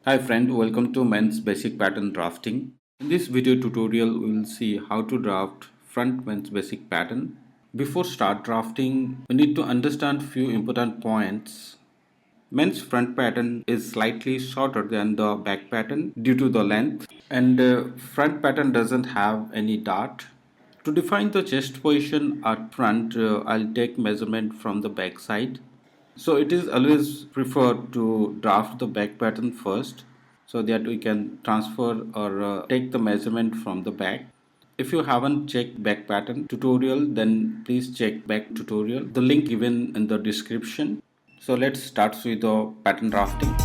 Hi friend, welcome to Men's Basic Pattern Drafting. In this video tutorial, we will see how to draft front men's basic pattern. Before start drafting, we need to understand few important points. Men's front pattern is slightly shorter than the back pattern due to the length, and front pattern doesn't have any dart. To define the chest position at front, I'll take measurement from the back side. So it is always preferred to draft the back pattern first so that we can transfer or take the measurement from the back. If you haven't checked back pattern tutorial, then please check back tutorial. The link given in the description. So let's start with the pattern drafting.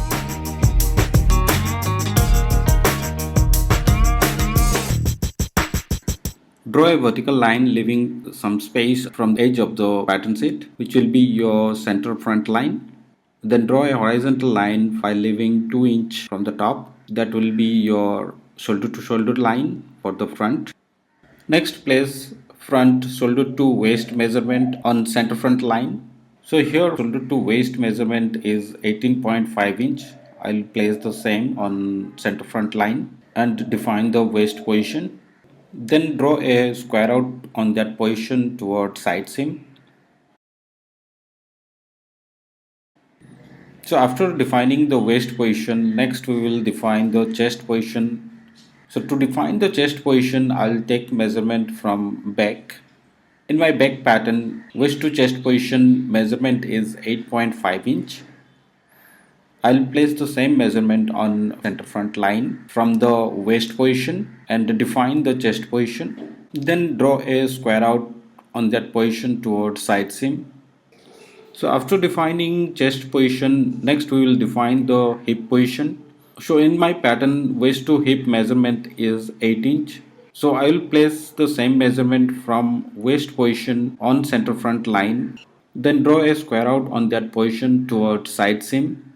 Draw a vertical line leaving some space from the edge of the pattern sheet, which will be your center front line. Then draw a horizontal line while leaving 2 inch from the top. That will be your shoulder to shoulder line for the front. Next, place front shoulder to waist measurement on center front line. So here shoulder to waist measurement is 18.5 inch. I'll place the same on center front line and define the waist position. Then draw a square out on that position toward side seam. So after defining the waist position, next we will define the chest position. So to define the chest position, I'll take measurement from back. In my back pattern, waist to chest position measurement is 8.5 inch. I'll place the same measurement on center front line from the waist position and define the chest position. Then draw a square out on that position towards side seam. So after defining chest position, next we will define the hip position. So in my pattern, waist to hip measurement is 8 inch. So I will place the same measurement from waist position on center front line. Then draw a square out on that position towards side seam.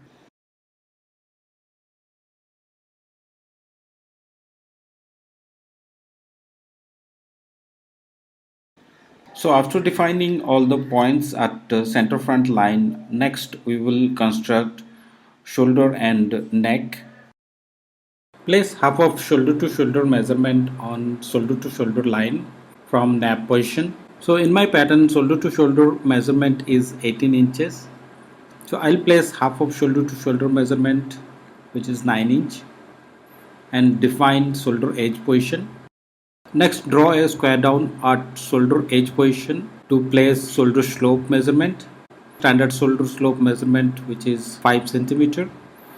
So after defining all the points at the center front line, next we will construct shoulder and neck. Place half of shoulder to shoulder measurement on shoulder to shoulder line from nap position. So in my pattern, shoulder to shoulder measurement is 18 inches. So I'll place half of shoulder to shoulder measurement, which is 9 inch, and define shoulder edge position. Next, draw a square down at shoulder edge position to place shoulder slope measurement. Standard shoulder slope measurement, which is 5 centimeter.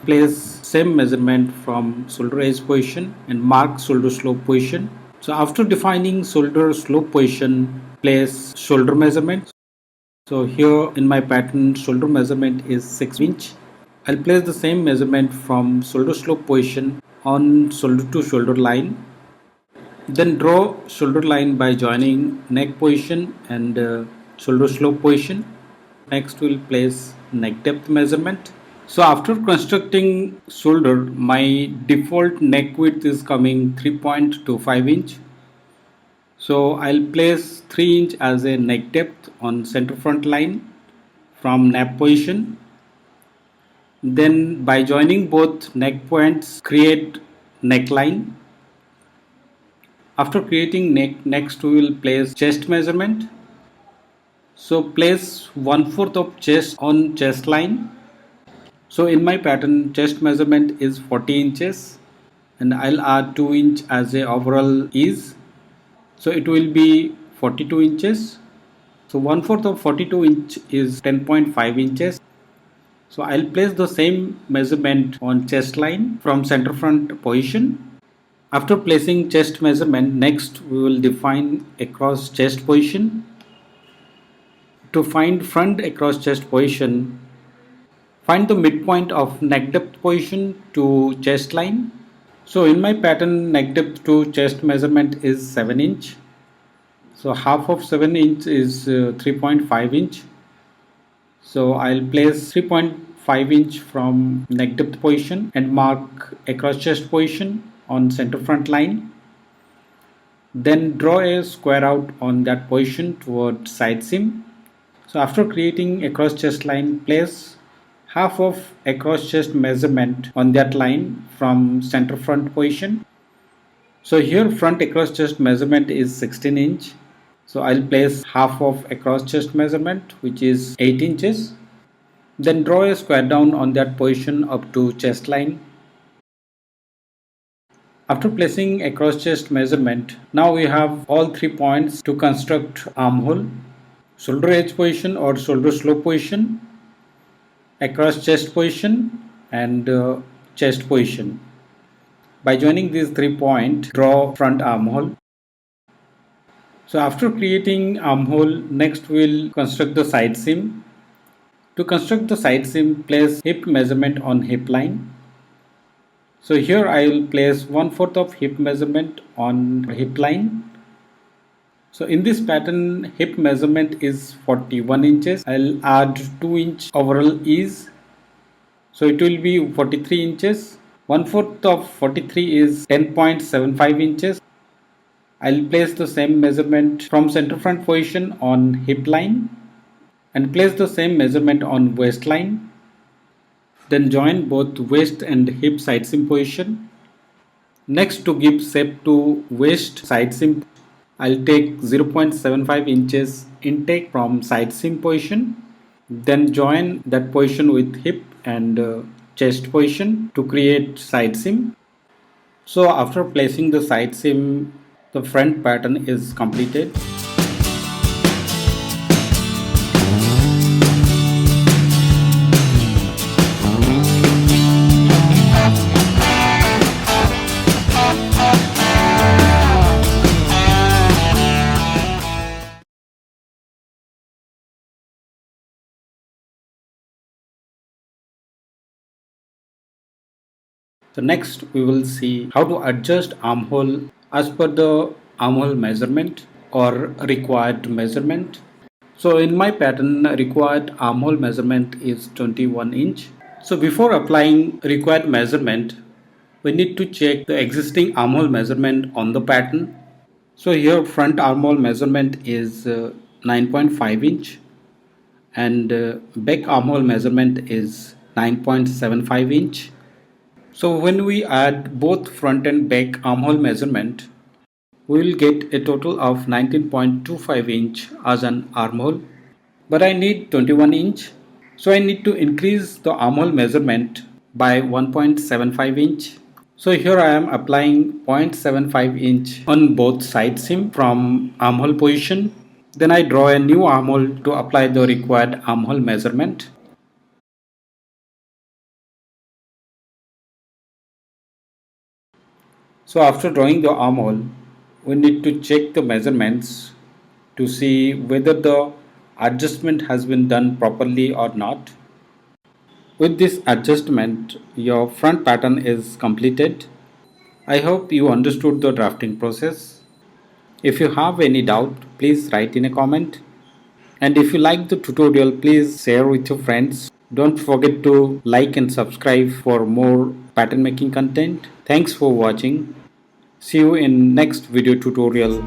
Place same measurement from shoulder edge position and mark shoulder slope position. So after defining shoulder slope position, place shoulder measurement. So here in my pattern, shoulder measurement is 6 inch. I'll place the same measurement from shoulder slope position on shoulder to shoulder line. Then draw shoulder line by joining neck position and shoulder slope position. Next we'll place neck depth measurement. So after constructing shoulder, my default neck width is coming 3.25 inch. So I'll place 3 inch as a neck depth on center front line from nap position. Then by joining both neck points, create neckline. After creating neck, next we will place chest measurement. So place 1/4 of chest on chest line. So in my pattern, chest measurement is 40 inches and I'll add 2 inch as a overall ease. So it will be 42 inches. So 1/4 of 42 inch is 10.5 inches. So I'll place the same measurement on chest line from center front position. After placing chest measurement, next we will define across chest position. To find front across chest position, find the midpoint of neck depth position to chest line. So in my pattern, neck depth to chest measurement is 7 inch. So half of 7 inch is 3.5 inch. So I'll place 3.5 inch from neck depth position and mark across chest position on center front line. Then draw a square out on that position toward side seam. So after creating across chest line, place half of across chest measurement on that line from center front position. So here front across chest measurement is 16 inch. So I'll place half of across chest measurement, which is 8 inches. Then draw a square down on that position up to chest line. After placing across chest measurement, now we have all 3 points to construct armhole: shoulder edge position or shoulder slope position, across chest position, and chest position. By joining these 3 points, draw front armhole. So after creating armhole, next we'll construct the side seam. To construct the side seam, place hip measurement on hip line. So here I will place 1/4 of hip measurement on hip line. So in this pattern, hip measurement is 41 inches. I'll add 2 inch overall ease. So it will be 43 inches. 1/4 of 43 is 10.75 inches. I'll place the same measurement from center front position on hip line and place the same measurement on waistline. Then join both waist and hip side seam position. Next, to give shape to waist side seam, I'll take 0.75 inches intake from side seam position. Then join that position with hip and chest position to create side seam. So after placing the side seam, the front pattern is completed. So next we will see how to adjust armhole as per the armhole measurement or required measurement. So in my pattern, required armhole measurement is 21 inch. So before applying required measurement, we need to check the existing armhole measurement on the pattern. So here front armhole measurement is 9.5 inch and back armhole measurement is 9.75 inch. So when we add both front and back armhole measurement, we will get a total of 19.25 inch as an armhole. But I need 21 inch, so I need to increase the armhole measurement by 1.75 inch. So here I am applying 0.75 inch on both side seam from armhole position. Then I draw a new armhole to apply the required armhole measurement. So after drawing the armhole, we need to check the measurements to see whether the adjustment has been done properly or not. With this adjustment, your front pattern is completed. I hope you understood the drafting process. If you have any doubt, please write in a comment. And if you like the tutorial, please share with your friends. Don't forget to like and subscribe for more pattern making content. Thanks for watching. See you in next video tutorial.